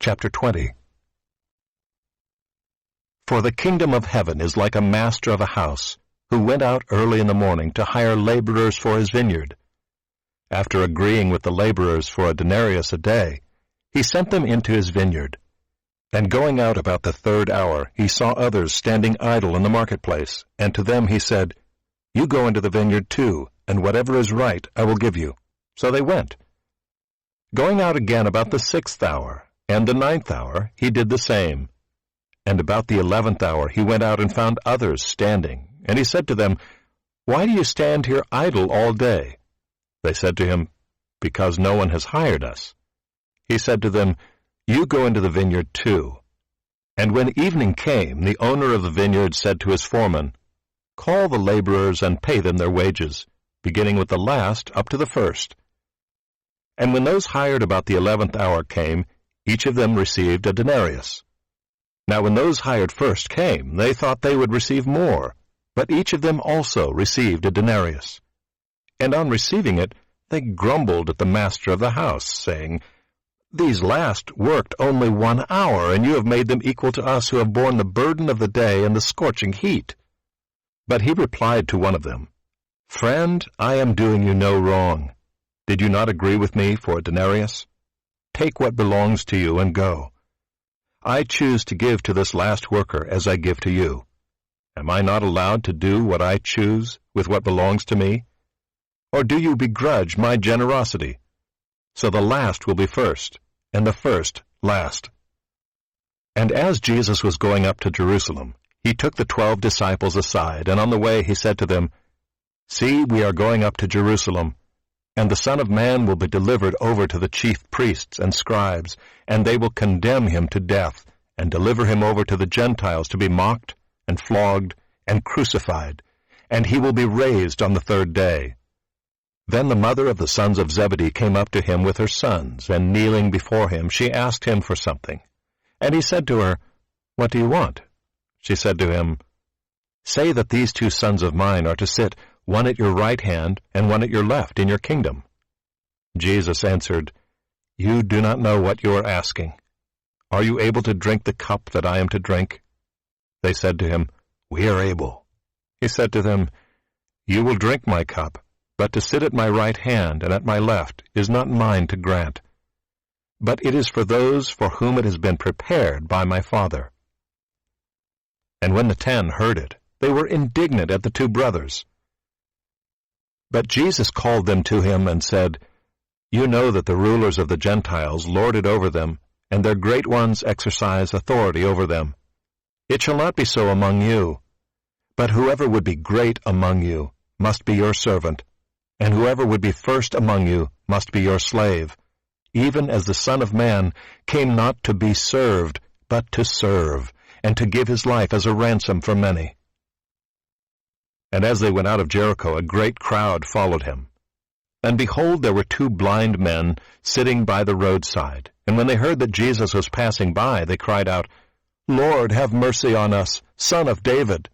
Chapter 20. For the kingdom of heaven is like a master of a house, who went out early in the morning to hire laborers for his vineyard. After agreeing with the laborers for a denarius a day, he sent them into his vineyard. And going out about the 3rd hour, he saw others standing idle in the marketplace, and to them he said, You go into the vineyard too, and whatever is right I will give you. So they went. Going out again about the 6th hour, and the 9th hour, he did the same. And about the 11th hour he went out and found others standing, and he said to them, Why do you stand here idle all day? They said to him, Because no one has hired us. He said to them, You go into the vineyard too. And when evening came, the owner of the vineyard said to his foreman, Call the laborers and pay them their wages, beginning with the last up to the first. And when those hired about the 11th hour came, each of them received a denarius. Now when those hired first came, they thought they would receive more, but each of them also received a denarius. And on receiving it, they grumbled at the master of the house, saying, These last worked only 1 hour, and you have made them equal to us who have borne the burden of the day and the scorching heat. But he replied to one of them, Friend, I am doing you no wrong. Did you not agree with me for a denarius? Take what belongs to you and go. I choose to give to this last worker as I give to you. Am I not allowed to do what I choose with what belongs to me? Or do you begrudge my generosity? So the last will be first, and the first last. And as Jesus was going up to Jerusalem, he took the 12 disciples aside, and on the way he said to them, See, we are going up to Jerusalem, and the Son of Man will be delivered over to the chief priests and scribes, and they will condemn him to death, and deliver him over to the Gentiles to be mocked, and flogged, and crucified, and he will be raised on the 3rd day. Then the mother of the sons of Zebedee came up to him with her sons, and kneeling before him, she asked him for something. And he said to her, What do you want? She said to him, Say that these 2 sons of mine are to sit, one at your right hand and one at your left in your kingdom. Jesus answered, You do not know what you are asking. Are you able to drink the cup that I am to drink? They said to him, We are able. He said to them, You will drink my cup, but to sit at my right hand and at my left is not mine to grant. But it is for those for whom it has been prepared by my Father. And when the 10 heard it, they were indignant at the 2 brothers. But Jesus called them to him and said, You know that the rulers of the Gentiles lord it over them, and their great ones exercise authority over them. It shall not be so among you. But whoever would be great among you must be your servant, and whoever would be first among you must be your slave, even as the Son of Man came not to be served, but to serve, and to give his life as a ransom for many. And as they went out of Jericho, a great crowd followed him. And behold, there were 2 blind men sitting by the roadside. And when they heard that Jesus was passing by, they cried out, Lord, have mercy on us, Son of David.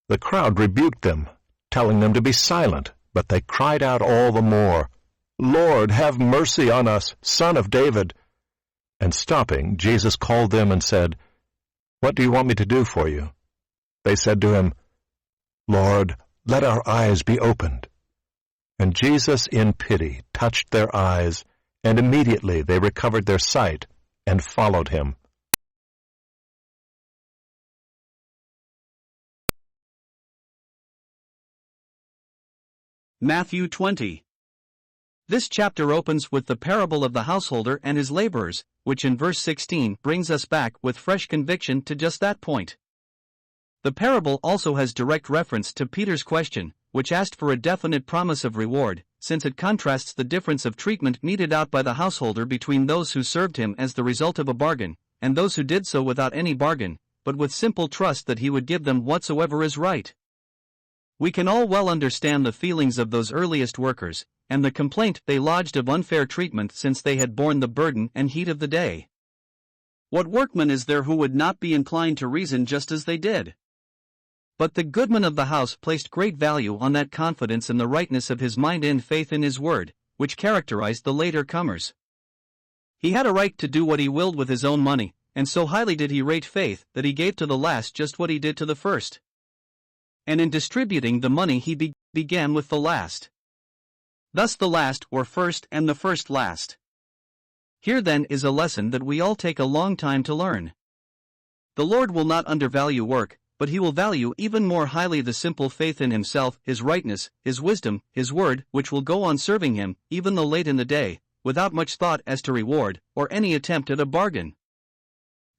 The crowd rebuked them, telling them to be silent, but they cried out all the more, Lord, have mercy on us, Son of David. And stopping, Jesus called them and said, What do you want me to do for you? They said to him, Lord, let our eyes be opened. And Jesus, in pity, touched their eyes, and immediately they recovered their sight and followed him. Matthew 20. This chapter opens with the parable of the householder and his laborers, which in verse 16 brings us back with fresh conviction to just that point. The parable also has direct reference to Peter's question, which asked for a definite promise of reward, since it contrasts the difference of treatment meted out by the householder between those who served him as the result of a bargain, and those who did so without any bargain, but with simple trust that he would give them whatsoever is right. We can all well understand the feelings of those earliest workers, and the complaint they lodged of unfair treatment since they had borne the burden and heat of the day. What workman is there who would not be inclined to reason just as they did? But the goodman of the house placed great value on that confidence in the rightness of his mind and faith in his word, which characterized the later comers. He had a right to do what he willed with his own money, and so highly did he rate faith that he gave to the last just what he did to the first. And in distributing the money he began with the last. Thus the last were first and the first last. Here then is a lesson that we all take a long time to learn. The Lord will not undervalue work, but he will value even more highly the simple faith in himself, his rightness, his wisdom, his word, which will go on serving him, even though late in the day, without much thought as to reward, or any attempt at a bargain.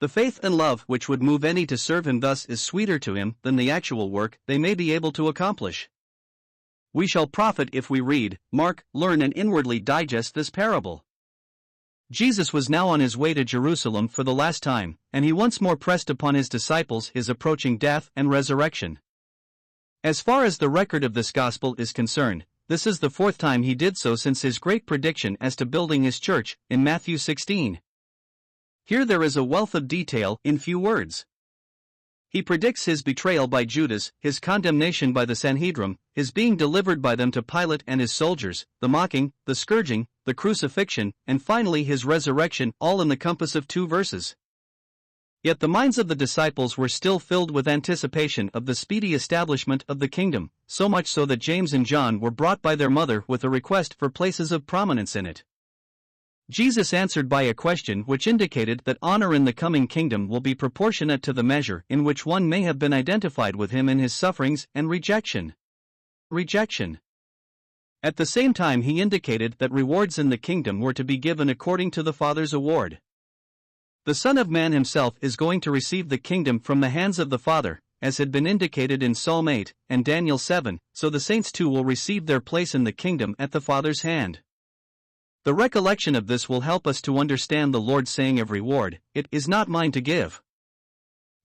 The faith and love which would move any to serve him thus is sweeter to him than the actual work they may be able to accomplish. We shall profit if we read, mark, learn and inwardly digest this parable. Jesus was now on his way to Jerusalem for the last time, and he once more pressed upon his disciples his approaching death and resurrection. As far as the record of this gospel is concerned, this is the fourth time he did so since his great prediction as to building his church, in Matthew 16. Here there is a wealth of detail in few words. He predicts his betrayal by Judas, his condemnation by the Sanhedrin, his being delivered by them to Pilate and his soldiers, the mocking, the scourging, the crucifixion, and finally his resurrection, all in the compass of 2 verses. Yet the minds of the disciples were still filled with anticipation of the speedy establishment of the kingdom, so much so that James and John were brought by their mother with a request for places of prominence in it. Jesus answered by a question which indicated that honor in the coming kingdom will be proportionate to the measure in which one may have been identified with him in his sufferings and rejection. At the same time he indicated that rewards in the kingdom were to be given according to the Father's award. The Son of Man himself is going to receive the kingdom from the hands of the Father, as had been indicated in Psalm 8 and Daniel 7, so the saints too will receive their place in the kingdom at the Father's hand. The recollection of this will help us to understand the Lord's saying of reward, "It is not mine to give."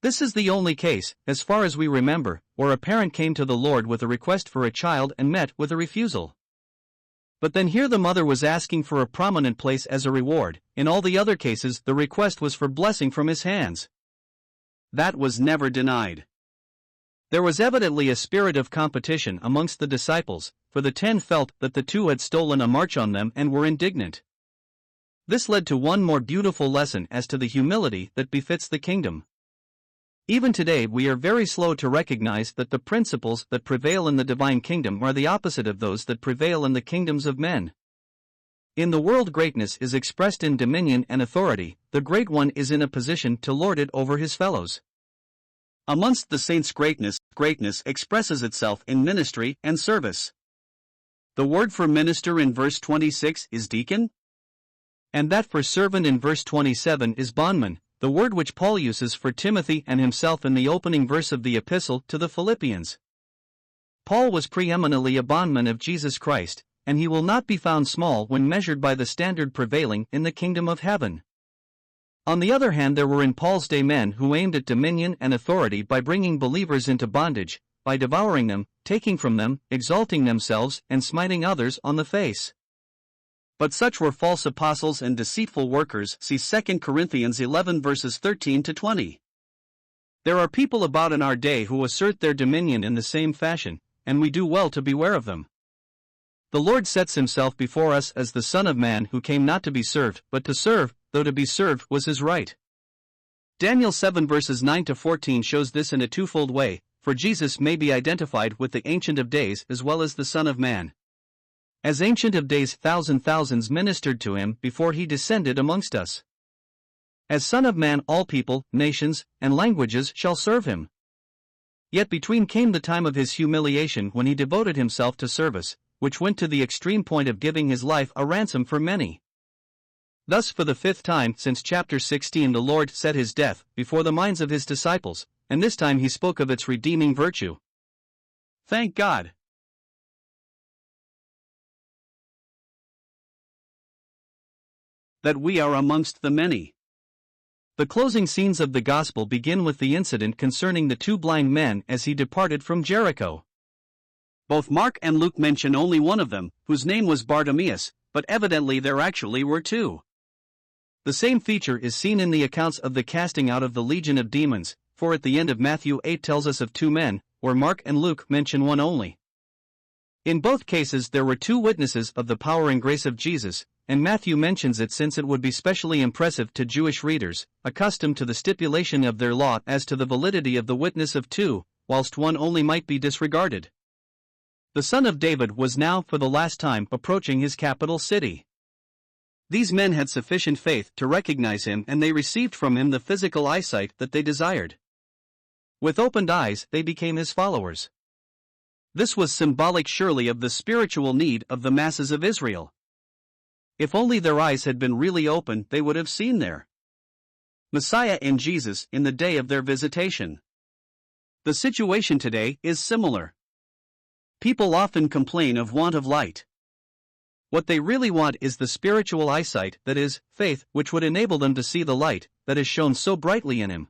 This is the only case, as far as we remember, where a parent came to the Lord with a request for a child and met with a refusal. But then here the mother was asking for a prominent place as a reward. In all the other cases the request was for blessing from his hands. That was never denied. There was evidently a spirit of competition amongst the disciples, for the 10 felt that the 2 had stolen a march on them and were indignant. This led to one more beautiful lesson as to the humility that befits the kingdom. Even today we are very slow to recognize that the principles that prevail in the divine kingdom are the opposite of those that prevail in the kingdoms of men. In the world greatness is expressed in dominion and authority, the great one is in a position to lord it over his fellows. Amongst the saints greatness expresses itself in ministry and service. The word for minister in verse 26 is deacon, and that for servant in verse 27 is bondman, the word which Paul uses for Timothy and himself in the opening verse of the epistle to the Philippians. Paul was preeminently a bondman of Jesus Christ, and he will not be found small when measured by the standard prevailing in the kingdom of heaven. On the other hand, there were in Paul's day men who aimed at dominion and authority by bringing believers into bondage, by devouring them, taking from them, exalting themselves, and smiting others on the face. But such were false apostles and deceitful workers, see 2 Corinthians 11 verses 13 to 20. There are people about in our day who assert their dominion in the same fashion, and we do well to beware of them. The Lord sets himself before us as the Son of Man who came not to be served, but to serve, though to be served was his right. Daniel 7 verses 9 to 14 shows this in a twofold way, for Jesus may be identified with the Ancient of Days as well as the Son of Man. As Ancient of Days, thousands ministered to him before he descended amongst us. As Son of Man, all people, nations, and languages shall serve him. Yet between came the time of his humiliation when he devoted himself to service, which went to the extreme point of giving his life a ransom for many. Thus for the 5th time since chapter 16 the Lord set his death before the minds of his disciples, and this time he spoke of its redeeming virtue. Thank God! That we are amongst the many. The closing scenes of the Gospel begin with the incident concerning the 2 blind men as he departed from Jericho. Both Mark and Luke mention only one of them, whose name was Bartimaeus, but evidently there actually were 2. The same feature is seen in the accounts of the casting out of the legion of demons, for at the end of Matthew 8 tells us of 2 men, where Mark and Luke mention one only. In both cases there were 2 witnesses of the power and grace of Jesus, and Matthew mentions it since it would be specially impressive to Jewish readers, accustomed to the stipulation of their law as to the validity of the witness of two, whilst one only might be disregarded. The Son of David was now for the last time approaching his capital city. These men had sufficient faith to recognize him, and they received from him the physical eyesight that they desired. With opened eyes they became his followers. This was symbolic surely of the spiritual need of the masses of Israel. If only their eyes had been really open, they would have seen their Messiah in Jesus in the day of their visitation. The situation today is similar. People often complain of want of light. What they really want is the spiritual eyesight, that is, faith, which would enable them to see the light that is shone so brightly in him.